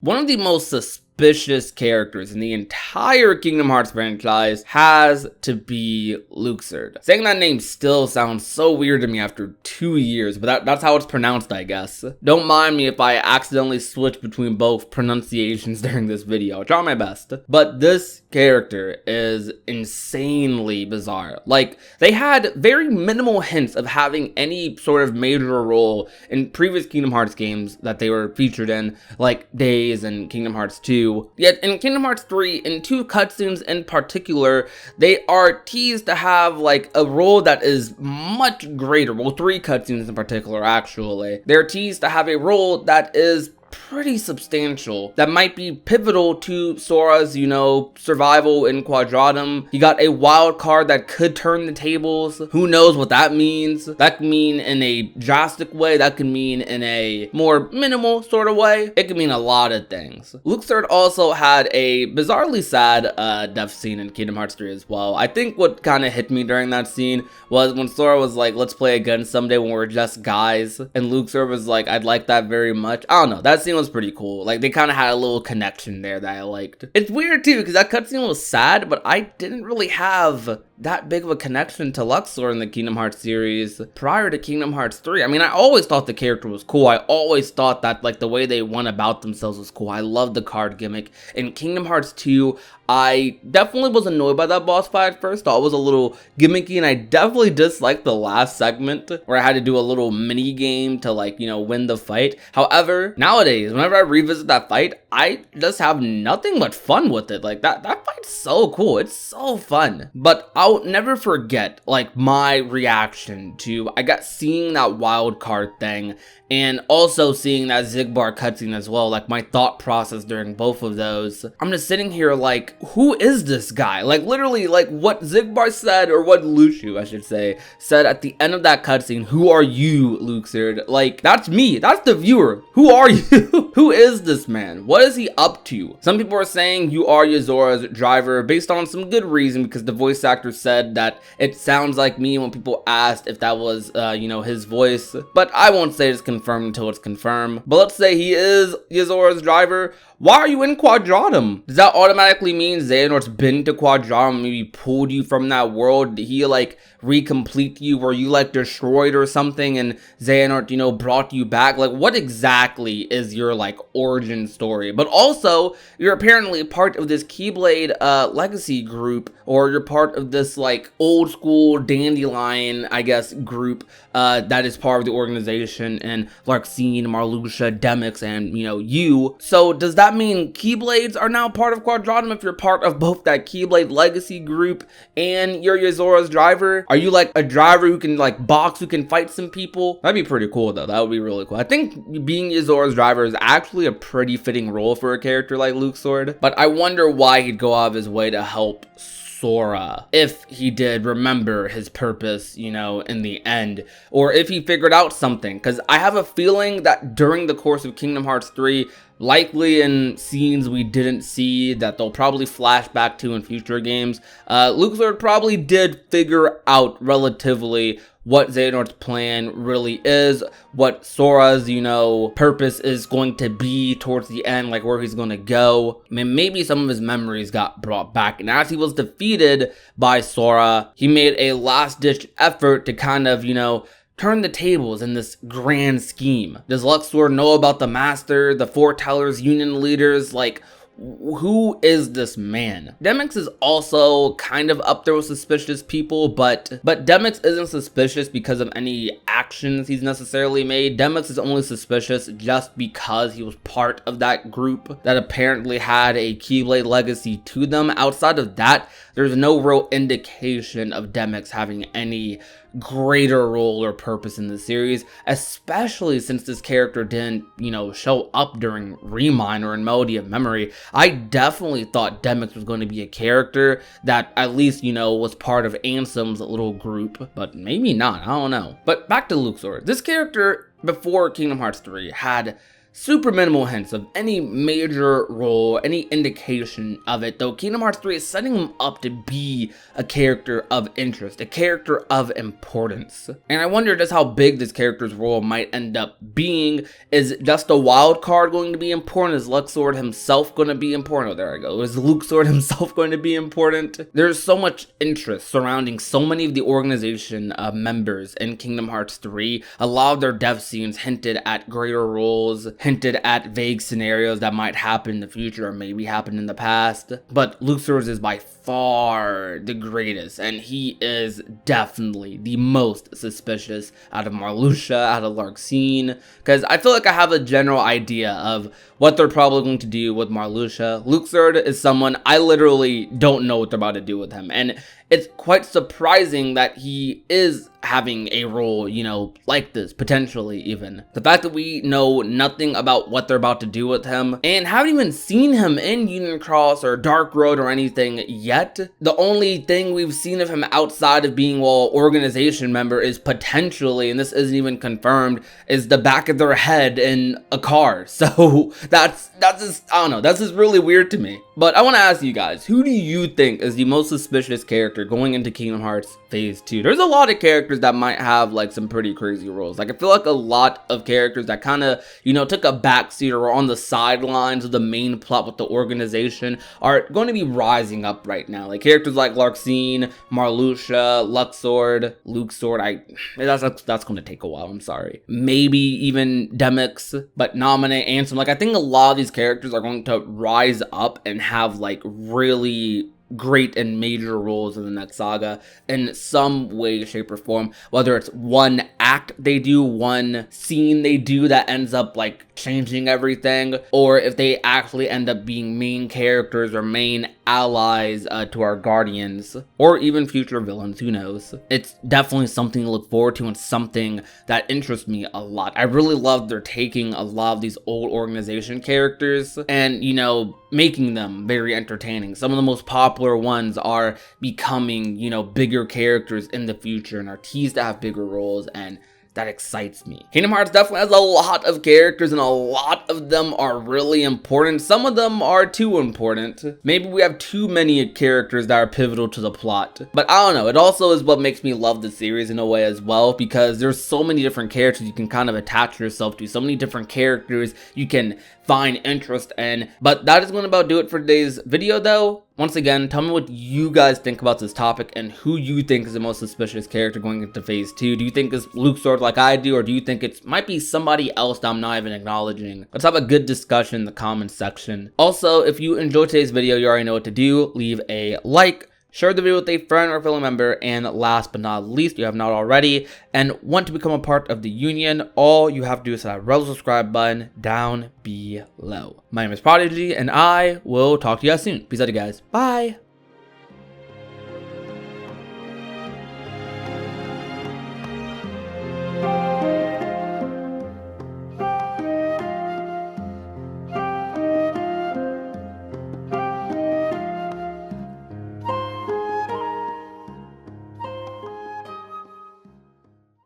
One of the most suspicious characters in the entire Kingdom Hearts franchise has to be Luxord. Saying that name still sounds so weird to me after 2 years, but that's how it's pronounced, I guess. Don't mind me if I accidentally switch between both pronunciations during this video. I'll try my best. But this character is insanely bizarre. Like, they had very minimal hints of having any sort of major role in previous Kingdom Hearts games that they were featured in, like Days and Kingdom Hearts 2. Yet in Kingdom Hearts 3, in 2 cutscenes in particular, they are teased to have like a role that is much greater. Well, 3 cutscenes in particular, actually. They're teased to have a role that is pretty substantial, that might be pivotal to Sora's, survival in Quadratum. He got a wild card that could turn the tables. Who knows what that means? That could mean in a drastic way, that could mean in a more minimal sort of way. It could mean a lot of things. Luxord also had a bizarrely sad death scene in Kingdom Hearts 3 as well. I think what kind of hit me during that scene was when Sora was like, let's play again someday when we're just guys, and Luxord was like, I'd like that very much. I don't know, that scene was pretty cool. Like, they kind of had a little connection there that I liked. It's weird too, because that cutscene was sad, but I didn't really have that big of a connection to Luxord in the Kingdom Hearts series prior to Kingdom Hearts 3. I mean, I always thought the character was cool. I always thought that, like, the way they went about themselves was cool. I loved the card gimmick. In Kingdom Hearts 2, I definitely was annoyed by that boss fight at first. Thought it was a little gimmicky, and I definitely disliked the last segment where I had to do a little mini game to, like, win the fight. However, nowadays, whenever I revisit that fight, I just have nothing but fun with it. Like, that fight's so cool. It's so fun. But I'll never forget, like, my reaction to, seeing that wild card thing, and also seeing that Xigbar cutscene as well. Like, my thought process during both of those. I'm just sitting here like, who is this guy? Like, literally, like, what Xigbar said, or what Luxu, I should say, said at the end of that cutscene, who are you, Luxord? Like, that's me. That's the viewer. Who are you? Who is this man? What is he up to? Some people are saying you are Yazora's driver based on some good reason, because the voice actor said that it sounds like me when people asked if that was, his voice. But I won't say it's confirmed until it's confirmed. But let's say he is Yazora's driver. Why are you in Quadratum? Does that automatically mean Xehanort's been to Quadratum, maybe pulled you from that world? Did he, like, recomplete you? Were you, like, destroyed or something and Xehanort, brought you back? Like, what exactly is your, like, origin story? But also, you're apparently part of this Keyblade legacy group, or you're part of this, like, old school dandelion, I guess, group that is part of the organization, and Larxene, Marluxia, Demyx, and, you. So does that mean Keyblades are now part of Quadratum if you're part of both that Keyblade legacy group and you're Yazora's driver? Are you like a driver who can like box, who can fight some people? That'd be pretty cool though. That would be really cool. I think being Yazora's driver is actually a pretty fitting role for a character like Luxord, but I wonder why he'd go out of his way to help Sora, if he did remember his purpose, in the end, or if he figured out something, because I have a feeling that during the course of Kingdom Hearts 3, likely in scenes we didn't see that they'll probably flash back to in future games, Luxord probably did figure out relatively what Xehanort's plan really is, what Sora's, purpose is going to be towards the end, like where he's going to go. I mean, maybe some of his memories got brought back, and as he was defeated by Sora, he made a last-ditch effort to kind of, turn the tables in this grand scheme. Does Luxord know about the Master, the Foretellers, Union leaders? Like, who is this man? Demyx is also kind of up there with suspicious people, but Demyx isn't suspicious because of any actions he's necessarily made. Demyx is only suspicious just because he was part of that group that apparently had a Keyblade legacy to them. Outside of that, there's no real indication of Demyx having any greater role or purpose in the series, especially since this character didn't, show up during Remind or in Melody of Memory. I definitely thought Demyx was going to be a character that at least, was part of Ansem's little group, but maybe not, I don't know. But back to Luxord. This character, before Kingdom Hearts 3, had super minimal hints of any major role, any indication of it, though Kingdom Hearts 3 is setting him up to be a character of interest, a character of importance. And I wonder just how big this character's role might end up being. Is just a wild card going to be important? Is Luxord himself going to be important? Oh, there I go. Is Luxord himself going to be important? There's so much interest surrounding so many of the organization members in Kingdom Hearts 3. A lot of their death scenes hinted at greater roles, hinted at vague scenarios that might happen in the future or maybe happened in the past. But Luxord's is by far the greatest, and he is definitely the most suspicious out of Marluxia, out of Larxene, because I feel like I have a general idea of what they're probably going to do with Marluxia. Luxord is someone I literally don't know what they're about to do with him, and it's quite surprising that he is having a role, you know, like this, potentially even. The fact that we know nothing about what they're about to do with him, and haven't even seen him in Union Cross or Dark Road or anything yet. The only thing we've seen of him outside of being, well, organization member is potentially, and this isn't even confirmed, is the back of their head in a car. So that's just, I don't know, that's just really weird to me. But I want to ask you guys, who do you think is the most suspicious character going into Kingdom Hearts Phase 2? There's a lot of characters that might have like some pretty crazy roles. Like I feel like a lot of characters that kind of, you know, took a backseat or were on the sidelines of the main plot with the organization are going to be rising up right now. Like characters like Larxene, Marluxia, Luxord, that's going to take a while, I'm sorry. Maybe even Demyx, but Naminé, Ansem. Like I think a lot of these characters are going to rise up and have like really great and major roles in the next saga in some way, shape, or form. Whether it's one act they do, one scene they do that ends up like changing everything, or if they actually end up being main characters or main allies to our guardians, or even future villains, who knows. It's definitely something to look forward to and something that interests me a lot. I really love they're taking a lot of these old organization characters and, you know, making them very entertaining. Some of the most popular ones are becoming, you know, bigger characters in the future and are teased to have bigger roles, and that excites me. Kingdom Hearts definitely has a lot of characters, and a lot of them are really important. Some of them are too important. Maybe we have too many characters that are pivotal to the plot. But I don't know, it also is what makes me love the series in a way as well, because there's so many different characters you can kind of attach yourself to, so many different characters you can find interest in. But that is going to about do it for today's video though. Once again, tell me what you guys think about this topic and who you think is the most suspicious character going into Phase 2. Do you think it's Luxord like I do, or do you think it might be somebody else that I'm not even acknowledging? Let's have a good discussion in the comments section. Also, if you enjoyed today's video, you already know what to do. Leave a like, share the video with a friend or family member, and last but not least, if you have not already and want to become a part of the union, all you have to do is hit that red subscribe button down below. My name is Prodigy, and I will talk to you guys soon. Peace out, you guys. Bye.